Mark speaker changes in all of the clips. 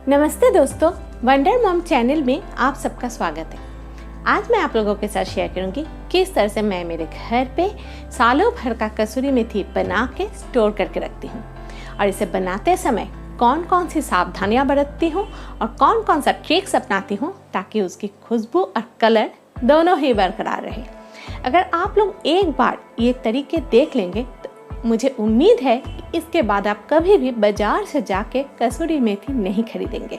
Speaker 1: नमस्ते दोस्तों, wonder mom channel में आप सबका स्वागत है। आज मैं आप लोगों के साथ शेयर करूंगी किस तरह से मैं मेरे घर पे सालों भर का कसूरी मेथी बना के स्टोर करके रखती हूँ और इसे बनाते समय कौन कौन सी सावधानियाँ बरतती हूँ और कौन कौन सा ट्रिक्स अपनाती हूँ ताकि उसकी खुशबू और कलर दोनों ही बरकरार रहे। अगर आप लोग एक बार ये तरीके देख लेंगे तो मुझे उम्मीद है कि इसके बाद आप कभी भी बाजार से जाके कसूरी मेथी नहीं खरीदेंगे।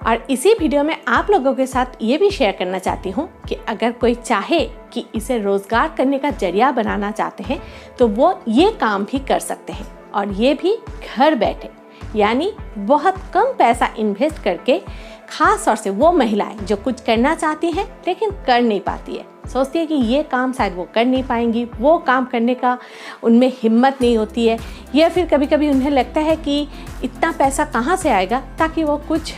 Speaker 1: और इसी वीडियो में आप लोगों के साथ ये भी शेयर करना चाहती हूँ कि अगर कोई चाहे कि इसे रोजगार करने का जरिया बनाना चाहते हैं तो वो ये काम भी कर सकते हैं, और ये भी घर बैठे, यानी बहुत कम पैसा इन्वेस्ट करके। खास तौर से वो महिलाएं जो कुछ करना चाहती हैं लेकिन कर नहीं पाती है, सोचती है कि ये काम शायद वो कर नहीं पाएंगी, वो काम करने का उनमें हिम्मत नहीं होती है, या फिर कभी कभी उन्हें लगता है कि इतना पैसा कहाँ से आएगा ताकि वो कुछ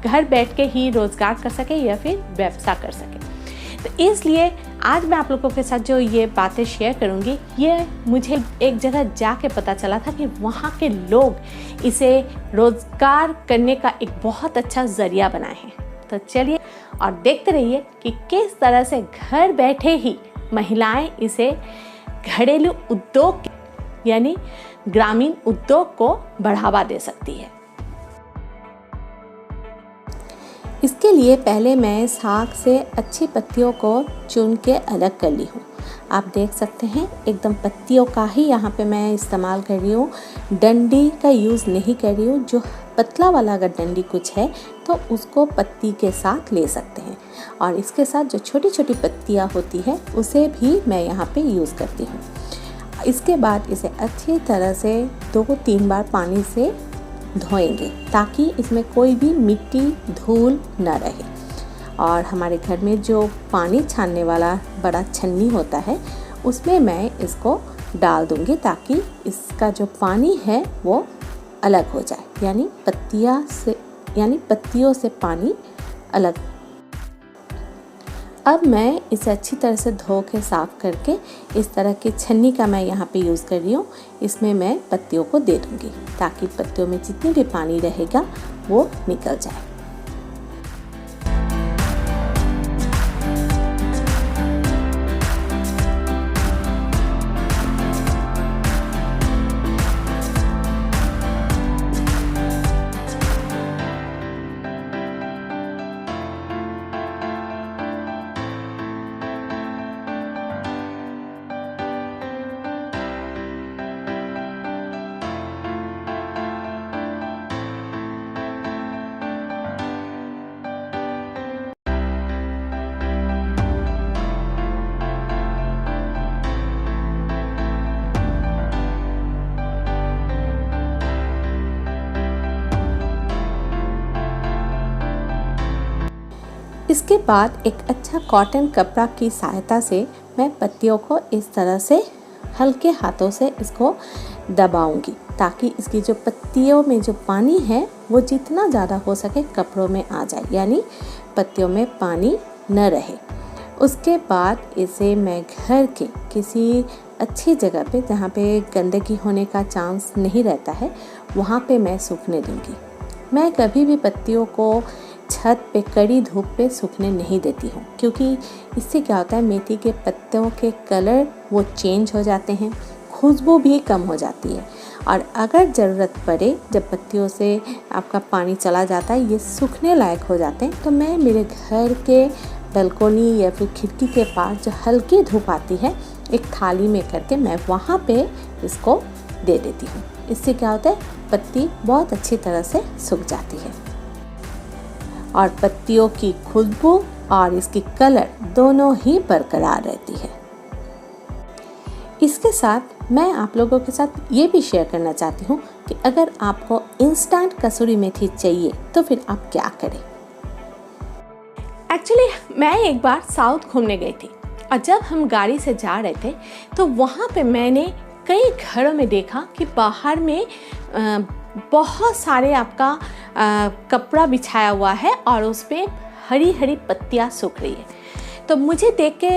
Speaker 1: घर बैठ के ही रोज़गार कर सके या फिर व्यवसाय कर सके। तो इसलिए आज मैं आप लोगों के साथ जो ये बातें शेयर करूँगी, ये मुझे एक जगह जाके पता चला था कि वहाँ के लोग इसे रोज़गार करने का एक बहुत अच्छा ज़रिया बनाए हैं। तो चलिए और देखते रहिए कि किस तरह से घर बैठे ही महिलाएं इसे घरेलू उद्योग यानी ग्रामीण उद्योग को बढ़ावा दे सकती है। इसके लिए पहले मैं साग से अच्छी पत्तियों को चुन के अलग कर ली हूँ। आप देख सकते हैं एकदम पत्तियों का ही यहाँ पे मैं इस्तेमाल कर रही हूँ, डंडी का यूज़ नहीं कर रही हूँ। जो पतला वाला अगर डंडी कुछ है तो उसको पत्ती के साथ ले सकते हैं, और इसके साथ जो छोटी छोटी पत्तियाँ होती है उसे भी मैं यहाँ पे यूज़ करती हूँ। इसके बाद इसे अच्छी तरह से 2-3 बार पानी से धोएंगे ताकि इसमें कोई भी मिट्टी धूल न रहे। और हमारे घर में जो पानी छानने वाला बड़ा छन्नी होता है उसमें मैं इसको डाल दूंगी ताकि इसका जो पानी है वो अलग हो जाए, यानी पत्तियों से पानी अलग। अब मैं इसे अच्छी तरह से धो के साफ़ करके इस तरह की छन्नी का मैं यहाँ पे यूज़ कर रही हूँ। इसमें मैं पत्तियों को दे दूँगी ताकि पत्तियों में जितनी भी पानी रहेगा वो निकल जाए। इसके बाद एक अच्छा कॉटन कपड़ा की सहायता से मैं पत्तियों को इस तरह से हल्के हाथों से इसको दबाऊंगी ताकि इसकी जो पत्तियों में जो पानी है वो जितना ज़्यादा हो सके कपड़ों में आ जाए, यानी पत्तियों में पानी न रहे। उसके बाद इसे मैं घर के किसी अच्छी जगह पे जहाँ पे गंदगी होने का चांस नहीं रहता है वहाँ पे मैं सूखने दूँगी। मैं कभी भी पत्तियों को छत पे कड़ी धूप पे सूखने नहीं देती हूँ, क्योंकि इससे क्या होता है मेथी के पत्तों के कलर वो चेंज हो जाते हैं, खुशबू भी कम हो जाती है। और अगर ज़रूरत पड़े जब पत्तियों से आपका पानी चला जाता है, ये सूखने लायक हो जाते हैं, तो मैं मेरे घर के बालकोनी या फिर खिड़की के पास जो हल्की धूप आती है एक थाली में करके मैं वहाँ पे इसको दे देती हूँ। इससे क्या होता है पत्ती बहुत अच्छी तरह से सूख जाती है और पत्तियों की खुशबू और इसकी कलर दोनों ही बरकरार रहती है। इसके साथ मैं आप लोगों के साथ ये भी शेयर करना चाहती हूँ कि अगर आपको इंस्टेंट कसूरी मेथी चाहिए तो फिर आप क्या करें। एक्चुअली मैं एक बार साउथ घूमने गई थी और जब हम गाड़ी से जा रहे थे तो वहाँ पे मैंने कई घरों में देखा कि बाहर में बहुत सारे आपका कपड़ा बिछाया हुआ है और उस पर हरी हरी पत्तियाँ सूख रही है। तो मुझे देख के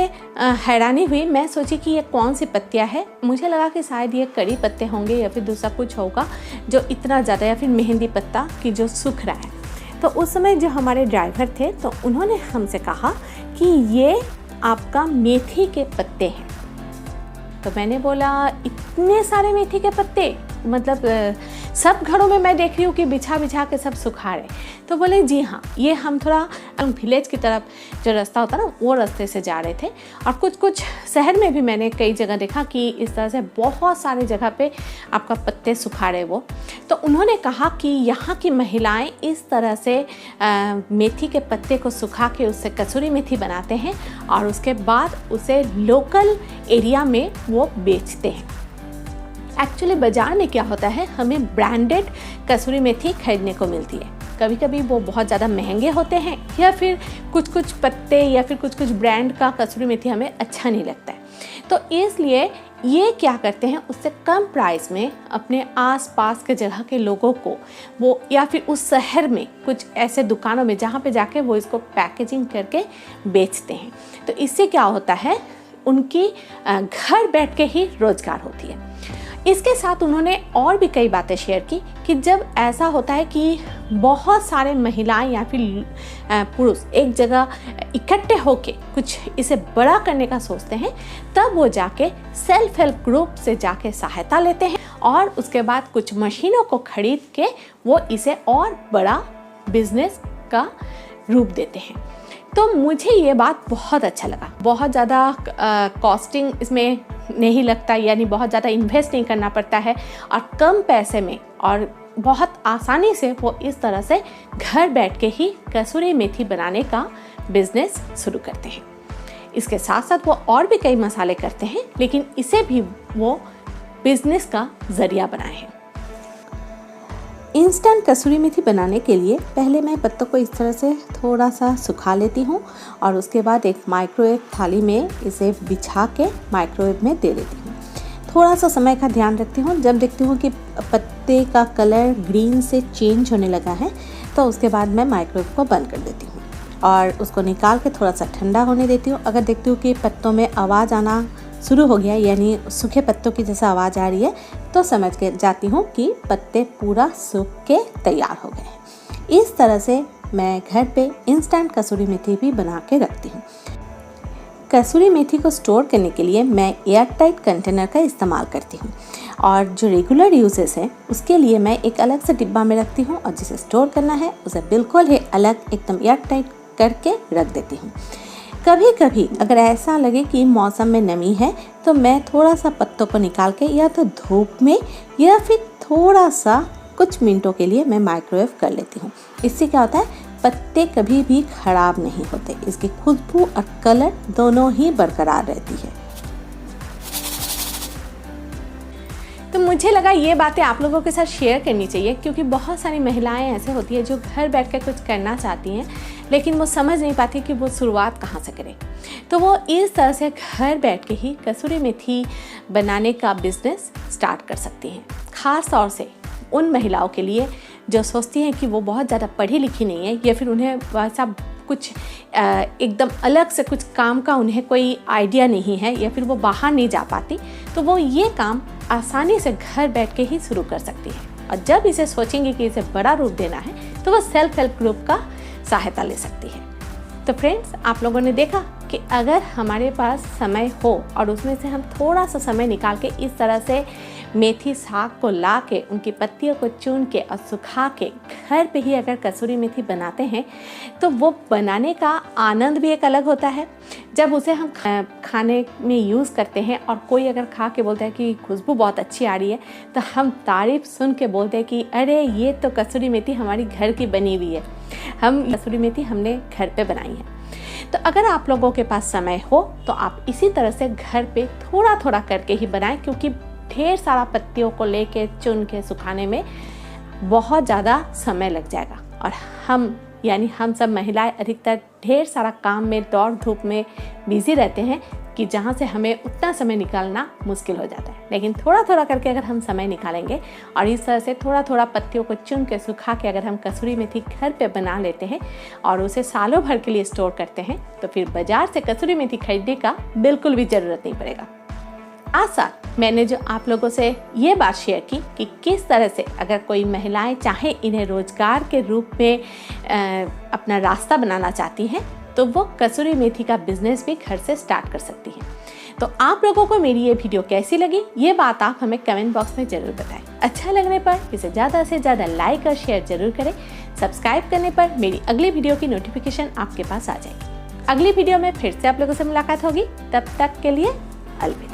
Speaker 1: हैरानी हुई। मैं सोची कि ये कौन सी पत्तियाँ है। मुझे लगा कि शायद ये कड़ी पत्ते होंगे या फिर दूसरा कुछ होगा जो इतना ज़्यादा, या फिर मेहंदी पत्ता कि जो सूख रहा है। तो उस समय जो हमारे ड्राइवर थे तो उन्होंने हमसे कहा कि ये आपका मेथी के पत्ते हैं। तो मैंने बोला इतने सारे मेथी के पत्ते, मतलब सब घरों में मैं देख रही हूँ कि बिछा बिछा के सब सुखा रहे। तो बोले जी हाँ, ये हम थोड़ा विलेज की तरफ जो रास्ता होता है ना, वो रास्ते से जा रहे थे। और कुछ शहर में भी मैंने कई जगह देखा कि इस तरह से बहुत सारे जगह पे आपका पत्ते सुखा रहे वो। तो उन्होंने कहा कि यहाँ की महिलाएं इस तरह से मेथी के पत्ते को सुखा के उससे कसूरी मेथी बनाते हैं और उसके बाद उसे लोकल एरिया में वो बेचते हैं। एक्चुअली बाज़ार में क्या होता है, हमें ब्रांडेड कसूरी मेथी खरीदने को मिलती है। कभी कभी वो बहुत ज़्यादा महंगे होते हैं या फिर कुछ पत्ते या फिर कुछ ब्रांड का कसूरी मेथी हमें अच्छा नहीं लगता है। तो इसलिए ये क्या करते हैं, उससे कम प्राइस में अपने आसपास के जगह के लोगों को वो, या फिर उस शहर में कुछ ऐसे दुकानों में जहाँ पे जाके वो इसको पैकेजिंग करके बेचते हैं। तो इससे क्या होता है, उनकी घर बैठ के ही रोजगार होती है। इसके साथ उन्होंने और भी कई बातें शेयर की कि जब ऐसा होता है कि बहुत सारे महिलाएं या फिर पुरुष एक जगह इकट्ठे होके कुछ इसे बड़ा करने का सोचते हैं, तब वो जाके सेल्फ हेल्प ग्रुप से जाके सहायता लेते हैं और उसके बाद कुछ मशीनों को खरीद के वो इसे और बड़ा बिजनेस का रूप देते हैं। तो मुझे ये बात बहुत अच्छा लगा। बहुत ज़्यादा कॉस्टिंग इसमें नहीं लगता, यानी बहुत ज़्यादा इन्वेस्ट नहीं करना पड़ता है और कम पैसे में और बहुत आसानी से वो इस तरह से घर बैठ के ही कसूरी मेथी बनाने का बिजनेस शुरू करते हैं। इसके साथ साथ वो और भी कई मसाले करते हैं, लेकिन इसे भी वो बिजनेस का जरिया बनाए हैं। इंस्टेंट कसूरी मेथी बनाने के लिए पहले मैं पत्तों को इस तरह से थोड़ा सा सुखा लेती हूँ और उसके बाद एक माइक्रोवेव थाली में इसे बिछा के माइक्रोवेव में दे देती हूँ। थोड़ा सा समय का ध्यान रखती हूँ। जब देखती हूँ कि पत्ते का कलर ग्रीन से चेंज होने लगा है तो उसके बाद मैं माइक्रोवेव को बंद कर देती हूँ और उसको निकाल के थोड़ा सा ठंडा होने देती हूँ। अगर देखती हूँ कि पत्तों में आवाज़ आना शुरू हो गया, यानी सूखे पत्तों की जैसा आवाज़ आ रही है, तो समझ के जाती हूँ कि पत्ते पूरा सूख के तैयार हो गए हैं। इस तरह से मैं घर पे इंस्टेंट कसूरी मेथी भी बना के रखती हूँ। कसूरी मेथी को स्टोर करने के लिए मैं एयर टाइट कंटेनर का इस्तेमाल करती हूँ और जो रेगुलर यूजेस है उसके लिए मैं एक अलग से डिब्बा में रखती हूँ और जिसे स्टोर करना है उसे बिल्कुल ही अलग एकदम एयर टाइट करके रख देती हूँ। कभी कभी अगर ऐसा लगे कि मौसम में नमी है तो मैं थोड़ा सा पत्तों को निकाल के या तो धूप में या फिर थोड़ा सा कुछ मिनटों के लिए मैं माइक्रोवेव कर लेती हूँ। इससे क्या होता है, पत्ते कभी भी खराब नहीं होते, इसकी खुशबू और कलर दोनों ही बरकरार रहती है। तो मुझे लगा ये बातें आप लोगों के साथ शेयर करनी चाहिए, क्योंकि बहुत सारी महिलाएं ऐसे होती है जो घर बैठ कर कुछ करना चाहती हैं लेकिन वो समझ नहीं पाती कि वो शुरुआत कहाँ से करें। तो वो इस तरह से घर बैठ के ही कसूरी मेथी बनाने का बिजनेस स्टार्ट कर सकती हैं। ख़ास तौर से उन महिलाओं के लिए जो सोचती हैं कि वो बहुत ज़्यादा पढ़ी लिखी नहीं है या फिर उन्हें वैसा कुछ एकदम अलग से कुछ काम का उन्हें कोई आइडिया नहीं है या फिर वो बाहर नहीं जा पाती, तो वो ये काम आसानी से घर बैठ के ही शुरू कर सकती है। और जब इसे सोचेंगे कि इसे बड़ा रूप देना है तो वो सेल्फ हेल्प ग्रुप का सहायता ले सकती है। तो फ्रेंड्स, आप लोगों ने देखा कि अगर हमारे पास समय हो और उसमें से हम थोड़ा सा समय निकाल के इस तरह से मेथी साग को ला के उनकी पत्तियों को चुन के और सुखा के घर पे ही अगर कसूरी मेथी बनाते हैं तो वो बनाने का आनंद भी एक अलग होता है। जब उसे हम खाने में यूज़ करते हैं और कोई अगर खा के बोलता है कि खुशबू बहुत अच्छी आ रही है तो हम तारीफ़ सुन के बोलते हैं कि अरे ये तो कसूरी मेथी हमारी घर की बनी हुई है, हम कसूरी मेथी हमने घर पे बनाई है। तो अगर आप लोगों के पास समय हो तो आप इसी तरह से घर पे थोड़ा थोड़ा करके ही बनाएं, क्योंकि ढेर सारा पत्तियों को लेके चुन के सुखाने में बहुत ज़्यादा समय लग जाएगा और हम यानी हम सब महिलाएं अधिकतर ढेर सारा काम में दौड़ धूप में बिजी रहते हैं कि जहाँ से हमें उतना समय निकालना मुश्किल हो जाता है। लेकिन थोड़ा थोड़ा करके अगर हम समय निकालेंगे और इस तरह से थोड़ा थोड़ा पत्तियों को चुन के सुखा के अगर हम कसूरी मेथी घर पे बना लेते हैं और उसे सालों भर के लिए स्टोर करते हैं, तो फिर बाजार से कसूरी मेथी खरीदने का बिल्कुल भी ज़रूरत नहीं पड़ेगा। आज साल मैंने जो आप लोगों से ये बात शेयर की कि किस तरह से अगर कोई महिलाएं चाहे इन्हें रोजगार के रूप में अपना रास्ता बनाना चाहती हैं, तो वो कसूरी मेथी का बिजनेस भी घर से स्टार्ट कर सकती हैं। तो आप लोगों को मेरी ये वीडियो कैसी लगी, ये बात आप हमें कमेंट बॉक्स में ज़रूर बताएं। अच्छा लगने पर इसे ज़्यादा से ज़्यादा लाइक और शेयर ज़रूर करें। सब्सक्राइब करने पर मेरी अगली वीडियो की नोटिफिकेशन आपके पास आ जाएगी। अगली वीडियो में फिर से आप लोगों से मुलाकात होगी। तब तक के लिए अलविदा।